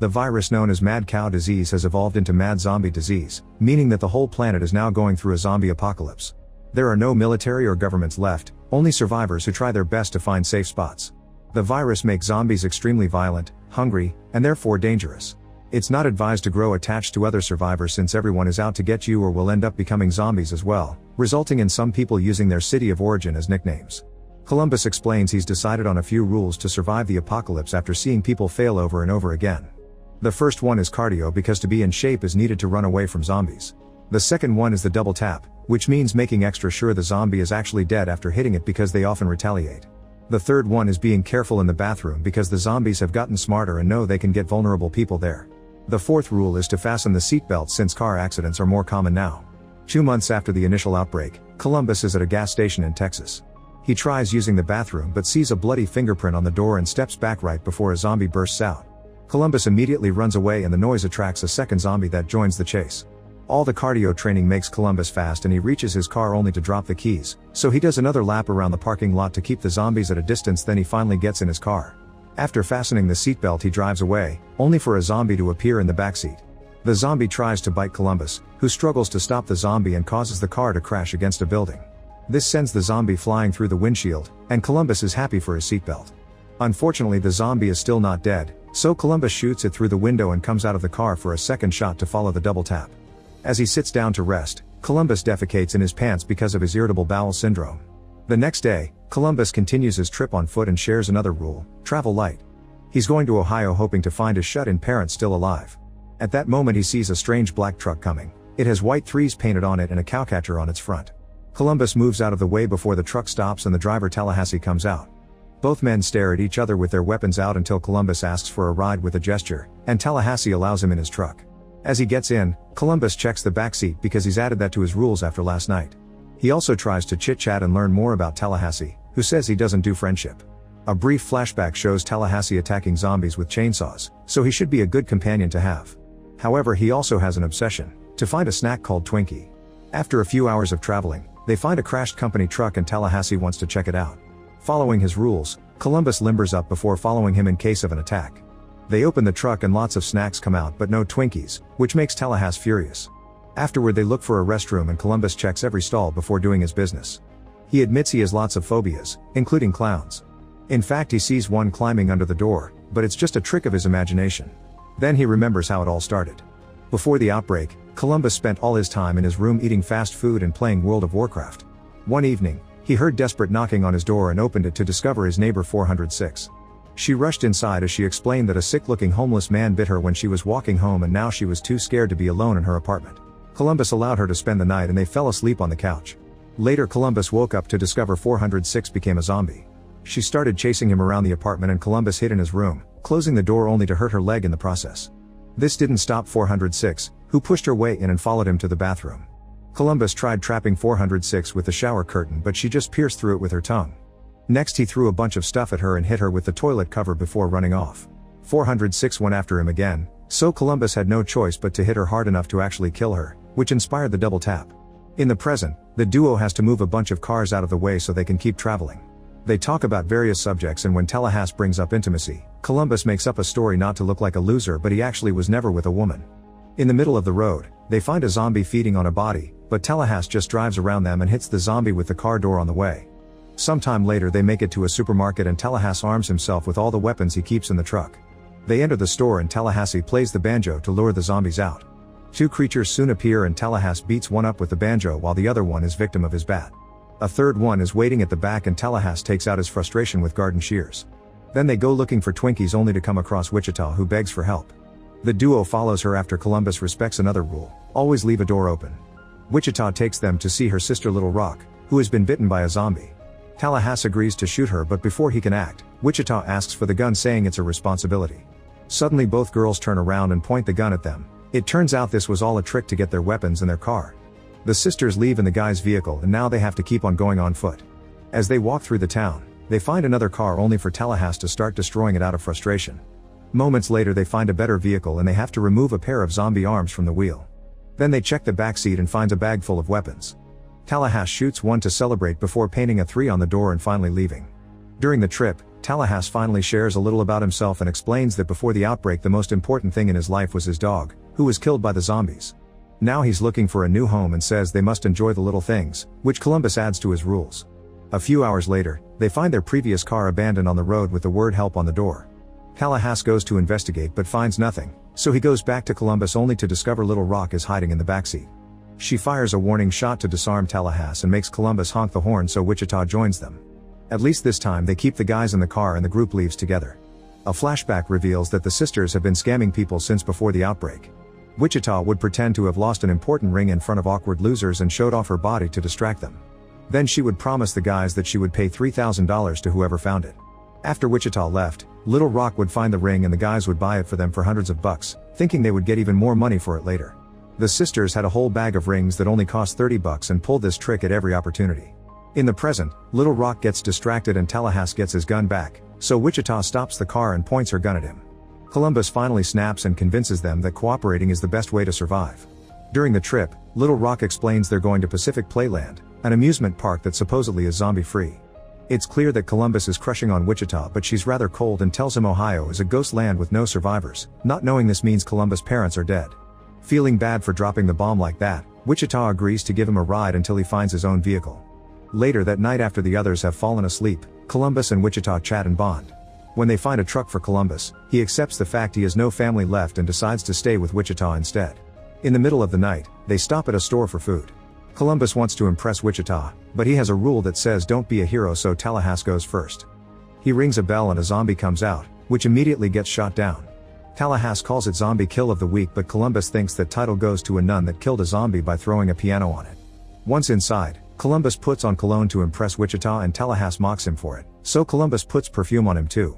The virus known as mad cow disease has evolved into mad zombie disease, meaning that the whole planet is now going through a zombie apocalypse. There are no military or governments left, only survivors who try their best to find safe spots. The virus makes zombies extremely violent, hungry, and therefore dangerous. It's not advised to grow attached to other survivors since everyone is out to get you or will end up becoming zombies as well, resulting in some people using their city of origin as nicknames. Columbus explains he's decided on a few rules to survive the apocalypse after seeing people fail over and over again. The first one is cardio because to be in shape is needed to run away from zombies. The second one is the double tap, which means making extra sure the zombie is actually dead after hitting it because they often retaliate. The third one is being careful in the bathroom because the zombies have gotten smarter and know they can get vulnerable people there. The fourth rule is to fasten the seatbelt since car accidents are more common now. 2 months after the initial outbreak, Columbus is at a gas station in Texas. He tries using the bathroom but sees a bloody fingerprint on the door and steps back right before a zombie bursts out. Columbus immediately runs away and the noise attracts a second zombie that joins the chase. All the cardio training makes Columbus fast and he reaches his car only to drop the keys, so he does another lap around the parking lot to keep the zombies at a distance. Then he finally gets in his car. After fastening the seatbelt he drives away, only for a zombie to appear in the backseat. The zombie tries to bite Columbus, who struggles to stop the zombie and causes the car to crash against a building. This sends the zombie flying through the windshield, and Columbus is happy for his seatbelt. Unfortunately the zombie is still not dead, so Columbus shoots it through the window and comes out of the car for a second shot to follow the double tap. As he sits down to rest, Columbus defecates in his pants because of his irritable bowel syndrome. The next day, Columbus continues his trip on foot and shares another rule: travel light. He's going to Ohio hoping to find his shut-in parents still alive. At that moment he sees a strange black truck coming. It has white threes painted on it and a cowcatcher on its front. Columbus moves out of the way before the truck stops and the driver Tallahassee comes out. Both men stare at each other with their weapons out until Columbus asks for a ride with a gesture, and Tallahassee allows him in his truck. As he gets in, Columbus checks the backseat because he's added that to his rules after last night. He also tries to chit-chat and learn more about Tallahassee, who says he doesn't do friendship. A brief flashback shows Tallahassee attacking zombies with chainsaws, so he should be a good companion to have. However, he also has an obsession: to find a snack called Twinkie. After a few hours of traveling, they find a crashed company truck and Tallahassee wants to check it out. Following his rules, Columbus limbers up before following him in case of an attack. They open the truck and lots of snacks come out but no Twinkies, which makes Tallahassee furious. Afterward they look for a restroom and Columbus checks every stall before doing his business. He admits he has lots of phobias, including clowns. In fact he sees one climbing under the door, but it's just a trick of his imagination. Then he remembers how it all started. Before the outbreak, Columbus spent all his time in his room eating fast food and playing World of Warcraft. One evening, he heard desperate knocking on his door and opened it to discover his neighbor 406. She rushed inside as she explained that a sick-looking homeless man bit her when she was walking home and now she was too scared to be alone in her apartment. Columbus allowed her to spend the night and they fell asleep on the couch. Later Columbus woke up to discover 406 became a zombie. She started chasing him around the apartment and Columbus hid in his room, closing the door only to hurt her leg in the process. This didn't stop 406, who pushed her way in and followed him to the bathroom. Columbus tried trapping 406 with the shower curtain but she just pierced through it with her tongue. Next he threw a bunch of stuff at her and hit her with the toilet cover before running off. 406 went after him again, so Columbus had no choice but to hit her hard enough to actually kill her, which inspired the double tap. In the present, the duo has to move a bunch of cars out of the way so they can keep traveling. They talk about various subjects and when Tallahassee brings up intimacy, Columbus makes up a story not to look like a loser but he actually was never with a woman. In the middle of the road, they find a zombie feeding on a body, but Tallahassee just drives around them and hits the zombie with the car door on the way. Sometime later they make it to a supermarket and Tallahassee arms himself with all the weapons he keeps in the truck. They enter the store and Tallahassee plays the banjo to lure the zombies out. Two creatures soon appear and Tallahassee beats one up with the banjo while the other one is victim of his bat. A third one is waiting at the back and Tallahassee takes out his frustration with garden shears. Then they go looking for Twinkies only to come across Wichita who begs for help. The duo follows her after Columbus respects another rule: always leave a door open. Wichita takes them to see her sister Little Rock, who has been bitten by a zombie. Tallahassee agrees to shoot her but before he can act, Wichita asks for the gun saying it's a responsibility. Suddenly both girls turn around and point the gun at them. It turns out this was all a trick to get their weapons in their car. The sisters leave in the guy's vehicle and now they have to keep on going on foot. As they walk through the town, they find another car only for Tallahassee to start destroying it out of frustration. Moments later they find a better vehicle and they have to remove a pair of zombie arms from the wheel. Then they check the back seat and finds a bag full of weapons. Tallahassee shoots one to celebrate before painting a 3 on the door and finally leaving. During the trip, Tallahassee finally shares a little about himself and explains that before the outbreak the most important thing in his life was his dog, who was killed by the zombies. Now he's looking for a new home and says they must enjoy the little things, which Columbus adds to his rules. A few hours later, they find their previous car abandoned on the road with the word help on the door. Tallahassee goes to investigate but finds nothing, so he goes back to Columbus only to discover Little Rock is hiding in the backseat. She fires a warning shot to disarm Tallahassee and makes Columbus honk the horn so Wichita joins them. At least this time they keep the guys in the car and the group leaves together. A flashback reveals that the sisters have been scamming people since before the outbreak. Wichita would pretend to have lost an important ring in front of awkward losers and showed off her body to distract them. Then she would promise the guys that she would pay $3,000 to whoever found it. After Wichita left, Little Rock would find the ring and the guys would buy it for them for hundreds of bucks, thinking they would get even more money for it later. The sisters had a whole bag of rings that only cost $30 and pulled this trick at every opportunity. In the present, Little Rock gets distracted and Tallahassee gets his gun back, so Wichita stops the car and points her gun at him. Columbus finally snaps and convinces them that cooperating is the best way to survive. During the trip, Little Rock explains they're going to Pacific Playland, an amusement park that supposedly is zombie-free. It's clear that Columbus is crushing on Wichita, but she's rather cold and tells him Ohio is a ghost land with no survivors, not knowing this means Columbus' parents are dead. Feeling bad for dropping the bomb like that, Wichita agrees to give him a ride until he finds his own vehicle. Later that night, after the others have fallen asleep, Columbus and Wichita chat and bond. When they find a truck for Columbus, he accepts the fact he has no family left and decides to stay with Wichita instead. In the middle of the night, they stop at a store for food. Columbus wants to impress Wichita, but he has a rule that says don't be a hero, so Tallahassee goes first. He rings a bell and a zombie comes out, which immediately gets shot down. Tallahassee calls it Zombie Kill of the Week, but Columbus thinks that title goes to a nun that killed a zombie by throwing a piano on it. Once inside, Columbus puts on cologne to impress Wichita and Tallahassee mocks him for it, so Columbus puts perfume on him too.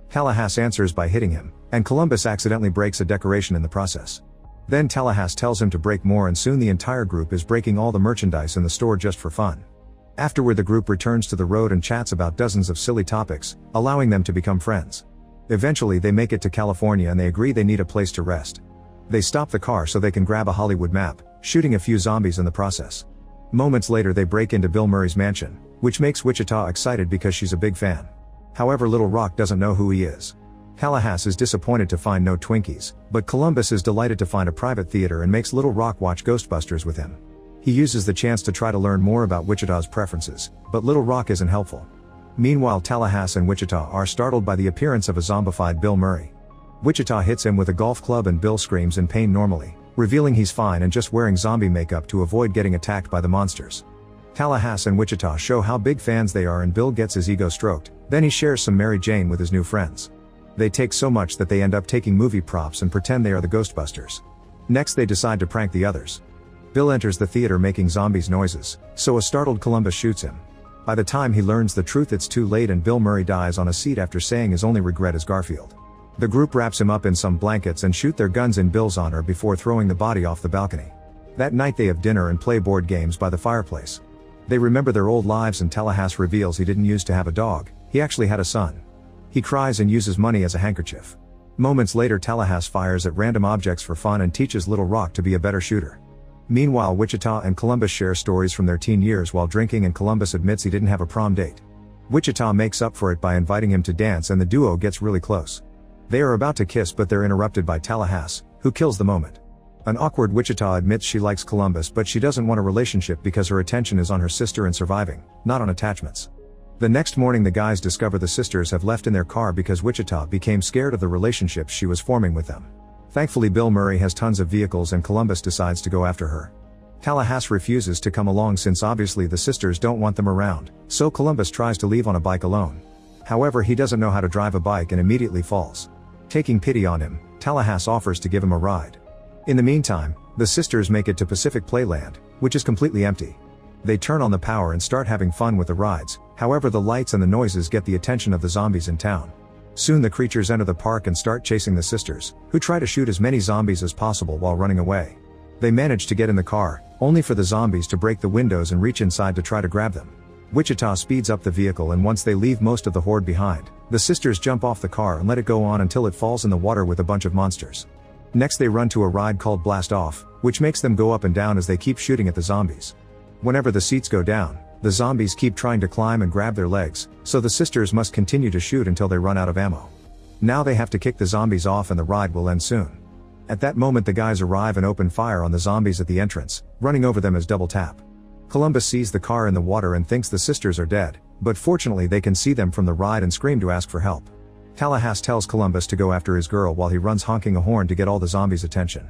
Tallahassee answers by hitting him, and Columbus accidentally breaks a decoration in the process. Then Tallahassee tells him to break more and soon the entire group is breaking all the merchandise in the store just for fun. Afterward the group returns to the road and chats about dozens of silly topics, allowing them to become friends. Eventually they make it to California and they agree they need a place to rest. They stop the car so they can grab a Hollywood map, shooting a few zombies in the process. Moments later they break into Bill Murray's mansion, which makes Wichita excited because she's a big fan. However, Little Rock doesn't know who he is. Tallahassee is disappointed to find no Twinkies, but Columbus is delighted to find a private theater and makes Little Rock watch Ghostbusters with him. He uses the chance to try to learn more about Wichita's preferences, but Little Rock isn't helpful. Meanwhile, Tallahassee and Wichita are startled by the appearance of a zombified Bill Murray. Wichita hits him with a golf club and Bill screams in pain normally, revealing he's fine and just wearing zombie makeup to avoid getting attacked by the monsters. Tallahassee and Wichita show how big fans they are and Bill gets his ego stroked, then he shares some Mary Jane with his new friends. They take so much that they end up taking movie props and pretend they are the Ghostbusters. Next they decide to prank the others. Bill enters the theater making zombies noises, so a startled Columbus shoots him. By the time he learns the truth it's too late and Bill Murray dies on a seat after saying his only regret is Garfield. The group wraps him up in some blankets and shoot their guns in Bill's honor before throwing the body off the balcony. That night they have dinner and play board games by the fireplace. They remember their old lives and Tallahassee reveals he didn't used to have a dog, he actually had a son. He cries and uses money as a handkerchief. Moments later Tallahassee fires at random objects for fun and teaches Little Rock to be a better shooter. Meanwhile, Wichita and Columbus share stories from their teen years while drinking and Columbus admits he didn't have a prom date. Wichita makes up for it by inviting him to dance and the duo gets really close. They are about to kiss but they're interrupted by Tallahassee, who kills the moment. An awkward Wichita admits she likes Columbus but she doesn't want a relationship because her attention is on her sister and surviving, not on attachments. The next morning the guys discover the sisters have left in their car because Wichita became scared of the relationship she was forming with them. Thankfully Bill Murray has tons of vehicles and Columbus decides to go after her. Tallahassee refuses to come along since obviously the sisters don't want them around, so Columbus tries to leave on a bike alone. However, he doesn't know how to drive a bike and immediately falls. Taking pity on him, Tallahassee offers to give him a ride. In the meantime, the sisters make it to Pacific Playland, which is completely empty. They turn on the power and start having fun with the rides, however the lights and the noises get the attention of the zombies in town. Soon the creatures enter the park and start chasing the sisters, who try to shoot as many zombies as possible while running away. They manage to get in the car, only for the zombies to break the windows and reach inside to try to grab them. Wichita speeds up the vehicle and once they leave most of the horde behind, the sisters jump off the car and let it go on until it falls in the water with a bunch of monsters. Next they run to a ride called Blast Off, which makes them go up and down as they keep shooting at the zombies. Whenever the seats go down, The zombies keep trying to climb and grab their legs, so the sisters must continue to shoot until they run out of ammo. Now they have to kick the zombies off and the ride will end soon. At that moment the guys arrive and open fire on the zombies at the entrance, running over them as double tap. Columbus sees the car in the water and thinks the sisters are dead, but fortunately they can see them from the ride and scream to ask for help. Tallahassee tells Columbus to go after his girl while he runs honking a horn to get all the zombies' attention.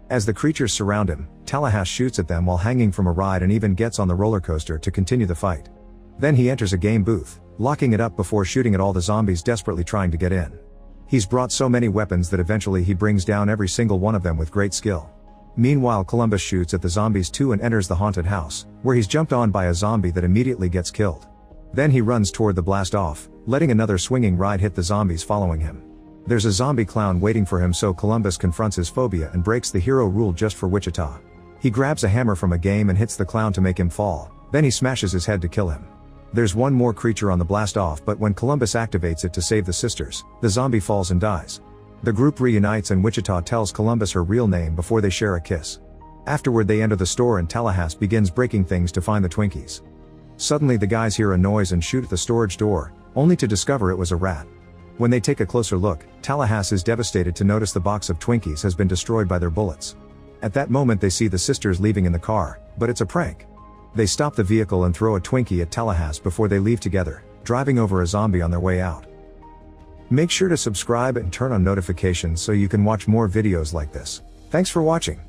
As the creatures surround him, Tallahassee shoots at them while hanging from a ride and even gets on the roller coaster to continue the fight. Then he enters a game booth, locking it up before shooting at all the zombies desperately trying to get in. He's brought so many weapons that eventually he brings down every single one of them with great skill. Meanwhile Columbus shoots at the zombies too and enters the haunted house, where he's jumped on by a zombie that immediately gets killed. Then he runs toward the blast off, letting another swinging ride hit the zombies following him. There's a zombie clown waiting for him, so Columbus confronts his phobia and breaks the hero rule just for Wichita. He grabs a hammer from a game and hits the clown to make him fall, then he smashes his head to kill him. There's one more creature on the blast off, but when Columbus activates it to save the sisters, the zombie falls and dies. The group reunites and Wichita tells Columbus her real name before they share a kiss. Afterward they enter the store and Tallahassee begins breaking things to find the Twinkies. Suddenly the guys hear a noise and shoot at the storage door, only to discover it was a rat. When they take a closer look, Tallahassee is devastated to notice the box of Twinkies has been destroyed by their bullets. At that moment they see the sisters leaving in the car, but it's a prank. They stop the vehicle and throw a Twinkie at Tallahassee before they leave together, driving over a zombie on their way out. Make sure to subscribe and turn on notifications so you can watch more videos like this. Thanks for watching.